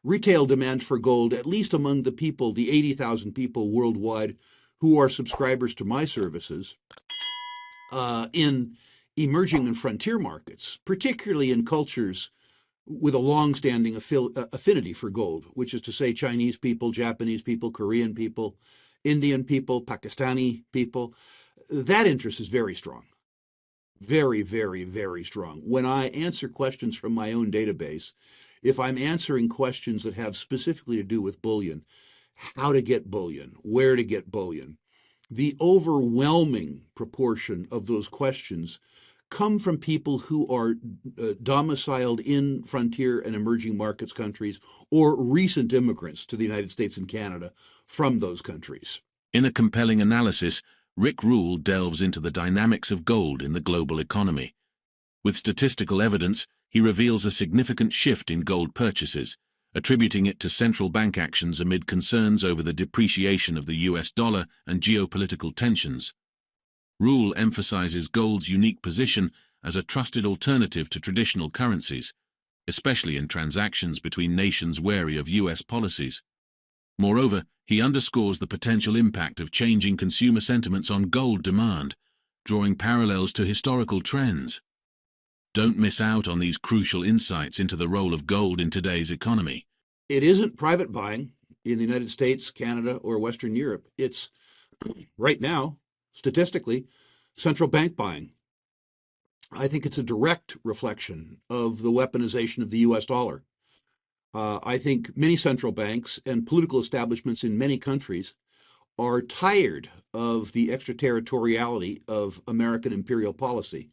retail demand for gold, at least among the people, the 80,000 people worldwide who are subscribers to my services, in emerging and frontier markets, particularly in cultures with a long-standing affinity for gold, which is to say Chinese people, Japanese people, Korean people, Indian people, Pakistani people. That interest is very strong. Very, very, very strong. When I answer questions from my own database, if I'm answering questions that have specifically to do with bullion, how to get bullion, where to get bullion, the overwhelming proportion of those questions come from people who are domiciled in frontier and emerging markets countries or recent immigrants to the United States and Canada from those countries. In a compelling analysis, Rick Rule delves into the dynamics of gold in the global economy. With statistical evidence, he reveals a significant shift in gold purchases, attributing it to central bank actions amid concerns over the depreciation of the US dollar and geopolitical tensions. Rule emphasizes gold's unique position as a trusted alternative to traditional currencies, especially in transactions between nations wary of US policies. Moreover, he underscores the potential impact of changing consumer sentiments on gold demand, drawing parallels to historical trends. Don't miss out on these crucial insights into the role of gold in today's economy. It isn't private buying in the United States, Canada, or Western Europe. It's, right now, statistically, central bank buying. I think it's a direct reflection of the weaponization of the US dollar. I think many central banks and political establishments in many countries are tired of the extraterritoriality of American imperial policy.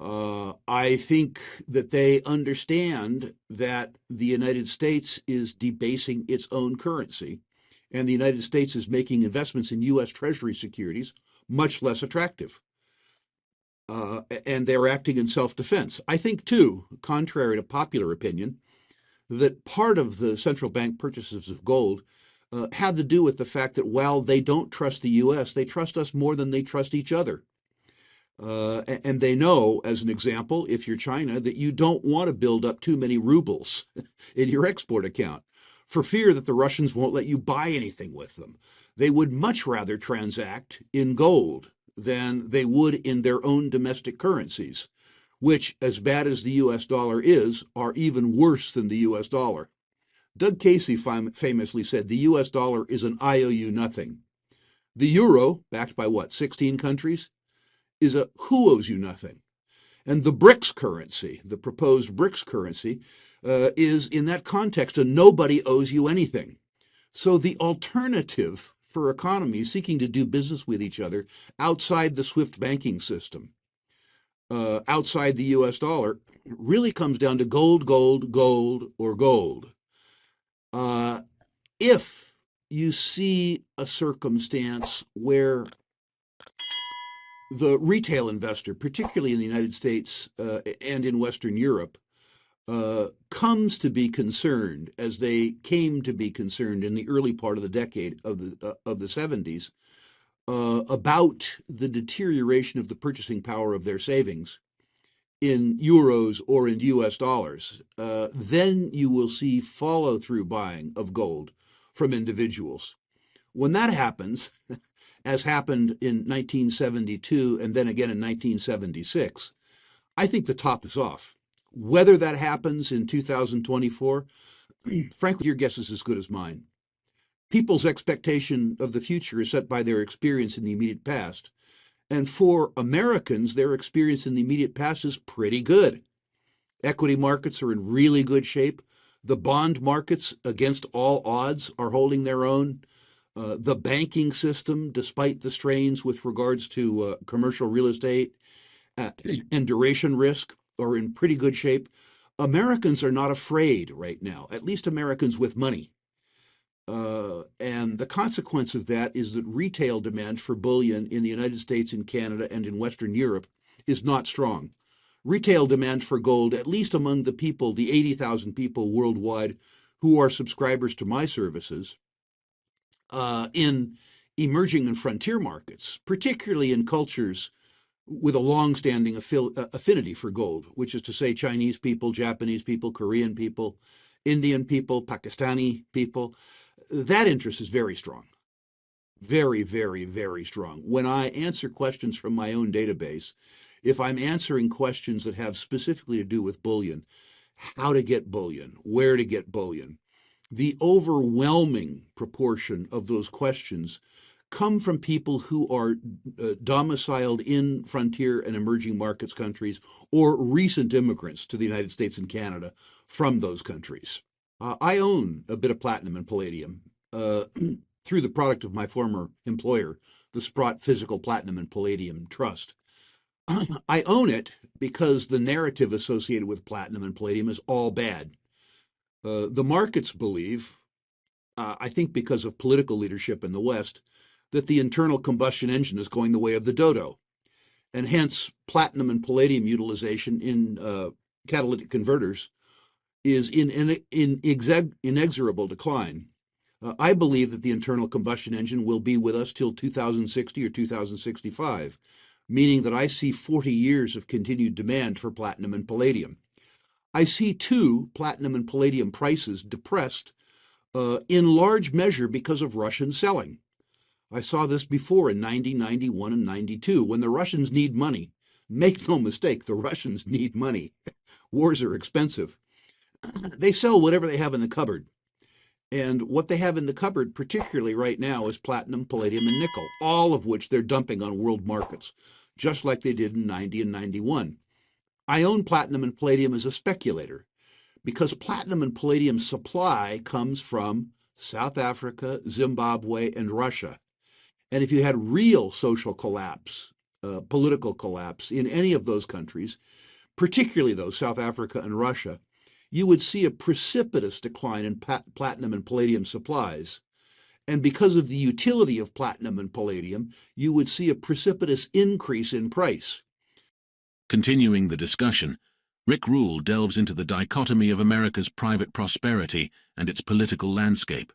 I think that they understand that the United States is debasing its own currency, and the United States is making investments in U.S. Treasury securities much less attractive. And they're acting in self-defense. I think, too, contrary to popular opinion, that part of the central bank purchases of gold have to do with the fact that while they don't trust the U.S., they trust us more than they trust each other. And they know, as an example, if you're China, that you don't want to build up too many rubles in your export account for fear that the Russians won't let you buy anything with them. They would much rather transact in gold than they would in their own domestic currencies, which, as bad as the US dollar is, are even worse than the US dollar. Doug Casey famously said the US dollar is an IOU nothing. The euro, backed by what, 16 countries, is a who owes you nothing. And the BRICS currency, the proposed BRICS currency, is in that context a nobody owes you anything. So the alternative for economies seeking to do business with each other outside the SWIFT banking system, outside the US dollar, really comes down to gold, gold, gold, or gold. If you see a circumstance where the retail investor, particularly in the United States and in Western Europe, comes to be concerned, as they came to be concerned in the early part of the decade of the 70s, about the deterioration of the purchasing power of their savings in euros or in US dollars, then you will see follow-through buying of gold from individuals. When that happens, as happened in 1972 and then again in 1976, I think the top is off. Whether that happens in 2024, frankly, your guess is as good as mine. People's expectation of the future is set by their experience in the immediate past. And for Americans, their experience in the immediate past is pretty good. Equity markets are in really good shape. The bond markets, against all odds, are holding their own. The banking system, despite the strains with regards to commercial real estate and duration risk, are in pretty good shape. Americans are not afraid right now, at least Americans with money. And the consequence of that is that retail demand for bullion in the United States, in Canada, and in Western Europe is not strong. Retail demand for gold, at least among the people, the 80,000 people worldwide who are subscribers to my services, in emerging and frontier markets, particularly in cultures with a long-standing affinity for gold, which is to say Chinese people, Japanese people, Korean people, Indian people, Pakistani people. That interest is very strong. Very, very, very strong. When I answer questions from my own database, if I'm answering questions that have specifically to do with bullion, how to get bullion, where to get bullion, the overwhelming proportion of those questions come from people who are domiciled in frontier and emerging markets countries or recent immigrants to the United States and Canada from those countries. I own a bit of platinum and palladium through the product of my former employer, the Sprott Physical Platinum and Palladium Trust. I own it because the narrative associated with platinum and palladium is all bad. The markets believe, I think because of political leadership in the West, that the internal combustion engine is going the way of the dodo, and hence platinum and palladium utilization in catalytic converters is in inexorable decline. I believe that the internal combustion engine will be with us till 2060 or 2065, meaning that I see 40 years of continued demand for platinum and palladium. I see, too, platinum and palladium prices depressed in large measure because of Russian selling. I saw this before in 90, 91, and 92. When the Russians need money, make no mistake, the Russians need money. Wars are expensive. They sell whatever they have in the cupboard. And what they have in the cupboard, particularly right now, is platinum, palladium, and nickel, all of which they're dumping on world markets, just like they did in 90 and 91. I own platinum and palladium as a speculator because platinum and palladium supply comes from South Africa, Zimbabwe, and Russia. And if you had real social collapse, political collapse in any of those countries, particularly those, South Africa and Russia, you would see a precipitous decline in platinum and palladium supplies. And because of the utility of platinum and palladium, you would see a precipitous increase in price. Continuing the discussion, Rick Rule delves into the dichotomy of America's private prosperity and its political landscape.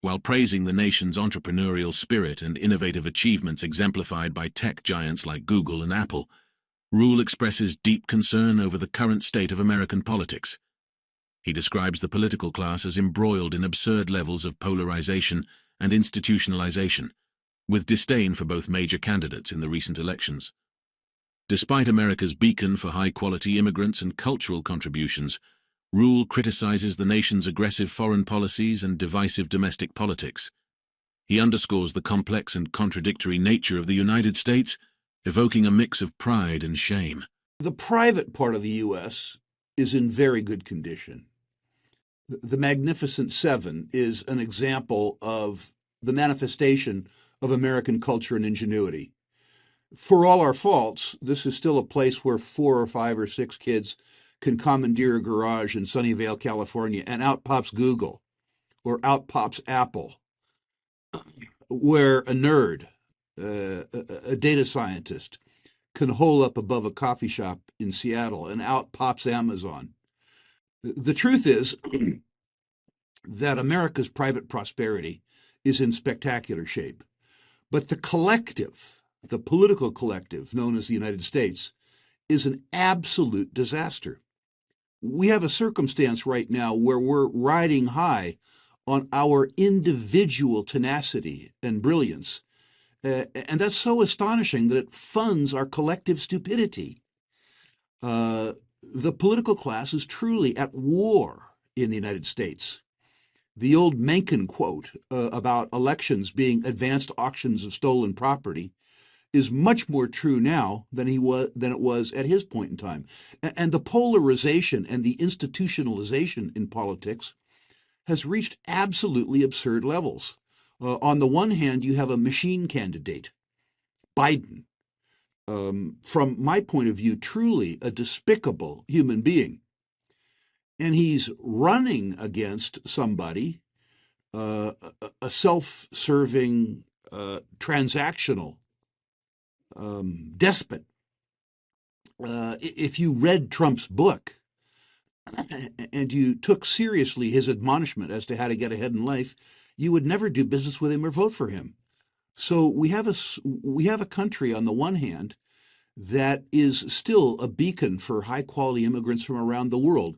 While praising the nation's entrepreneurial spirit and innovative achievements exemplified by tech giants like Google and Apple, Rule expresses deep concern over the current state of American politics. He describes the political class as embroiled in absurd levels of polarization and institutionalization, with disdain for both major candidates in the recent elections. Despite America's beacon for high-quality immigrants and cultural contributions, Rule criticizes the nation's aggressive foreign policies and divisive domestic politics. He underscores the complex and contradictory nature of the United States, evoking a mix of pride and shame. The private part of the U.S. is in very good condition. The Magnificent Seven is an example of the manifestation of American culture and ingenuity. For all our faults, this is still a place where 4 or 5 or 6 kids can commandeer a garage in Sunnyvale, California, and out pops Google or out pops Apple, where a nerd, a data scientist, can hole up above a coffee shop in Seattle and out pops Amazon. The truth is that America's private prosperity is in spectacular shape, but the collective, the political collective known as the United States, is an absolute disaster. We have a circumstance right now where we're riding high on our individual tenacity and brilliance. And that's so astonishing that it funds our collective stupidity. The political class is truly at war in the United States. The old Mencken quote about elections being advanced auctions of stolen property is much more true now than it was at his point in time. And the polarization and the institutionalization in politics has reached absolutely absurd levels. On the one hand, you have a machine candidate, Biden, from my point of view, truly a despicable human being. And he's running against somebody, a self-serving, transactional despot. If you read Trump's book and you took seriously his admonishment as to how to get ahead in life, you would never do business with him or vote for him. So we have a country on the one hand that is still a beacon for high quality immigrants from around the world.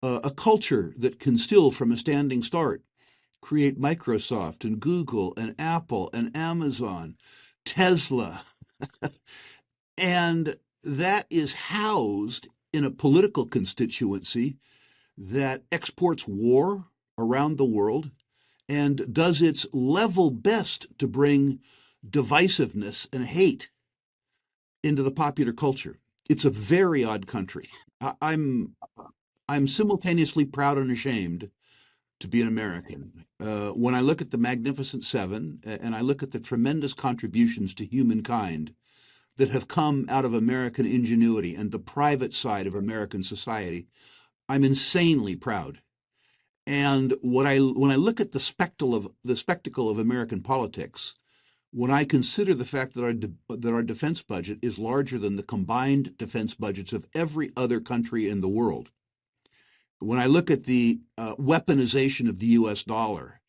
a culture that can still, from a standing start, create Microsoft and Google and Apple and Amazon, Tesla, and that is housed in a political constituency that exports war around the world and does its level best to bring divisiveness and hate into the popular culture. It's a very odd country. I'm I'm simultaneously proud and ashamed to be an American. When I look at the Magnificent Seven and I look at the tremendous contributions to humankind that have come out of American ingenuity and the private side of American society, I'm insanely proud. And when I look at the spectacle of American politics, when I consider the fact that our defense budget is larger than the combined defense budgets of every other country in the world, when I look at the weaponization of the U.S. dollar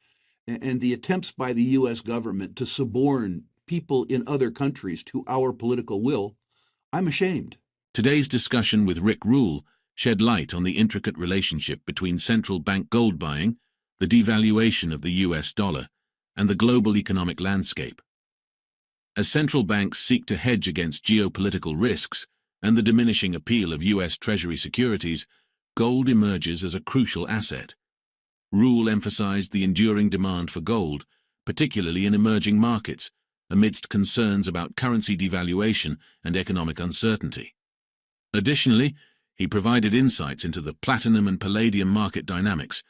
and the attempts by the U.S. government to suborn people in other countries to our political will, I'm ashamed. Today's discussion with Rick Rule shed light on the intricate relationship between central bank gold buying, the devaluation of the US dollar, and the global economic landscape. As central banks seek to hedge against geopolitical risks and the diminishing appeal of US Treasury securities, gold emerges as a crucial asset. Rule emphasized the enduring demand for gold, particularly in emerging markets, amidst concerns about currency devaluation and economic uncertainty. Additionally, he provided insights into the platinum and palladium market dynamics,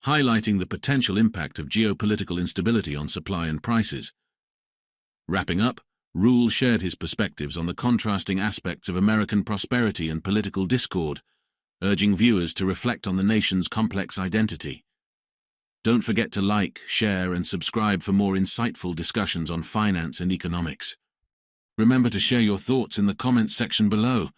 highlighting the potential impact of geopolitical instability on supply and prices. Wrapping up, Rule shared his perspectives on the contrasting aspects of American prosperity and political discord, urging viewers to reflect on the nation's complex identity. Don't forget to like, share, and subscribe for more insightful discussions on finance and economics. Remember to share your thoughts in the comments section below.